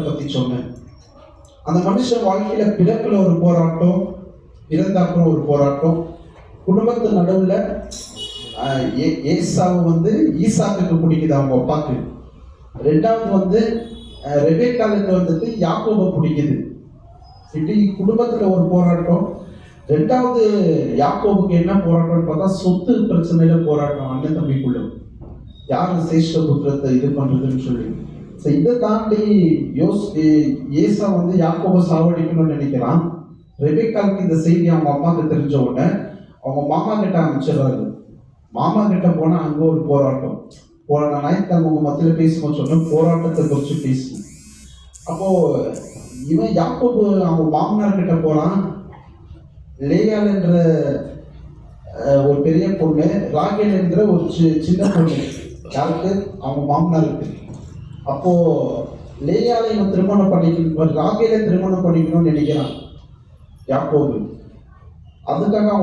பத்தி சொன்னேன். அந்த மனுஷன் வாழ்க்கையில பிறப்புல ஒரு போராட்டம், இறந்த அப்புறம் ஒரு போராட்டம், குடும்பத்து நடுவுல ஏசாவு வந்து ஈசாக்குக்கு பிடிக்குது அவங்க அப்பாக்கு. ரெண்டாவது வந்து ரெபேக்காலுக்கு வந்துட்டு யாக்கோபை பிடிக்குது. இப்படி குடும்பத்துல ஒரு போராட்டம். ரெண்டாவது யாக்கோபுக்கு என்ன போராட்டம்னு பார்த்தா சொத்து பிரச்சனையில போராட்டம், அண்ணன் தம்பிக்குள்ள யாரு சேஷ்ட புத்திரத்தை இது பண்றதுன்னு சொல்லி. இதை தாண்டி ஏசா வந்து யாக்கோபை சாவடிக்கணும்னு நினைக்கிறான். ரெபேக்காலுக்கு இந்த செய்தி அவங்க அம்மாவுக்கு தெரிஞ்ச உடனே அவங்க மாமா கிட்ட அமைச்சிடறாரு. மாமா கிட்ட போனா அங்க ஒரு போராட்டம். போன ஞாயிற்றுக்கிழமை உங்க மத்தியில பேசும்போது சொன்ன போராட்டத்தை குறித்து பேசணும். அப்போ இவன் யாக்கோபு அவங்க மாமனார் கிட்ட போறான். லேயால் என்ற ஒரு பெரிய பொண்ணு, ராகேல் என்ற ஒரு சின்ன பொண்ணு, யாருக்கு? அவங்க மாமனாருக்கு. அப்போ லேயாலை இவன் திருமணம் பண்ணிக்கணும், ராகேலை திருமணம் பண்ணிக்கணும்னு நினைக்கிறான் யாக்கோபு. அதுக்காக அவன்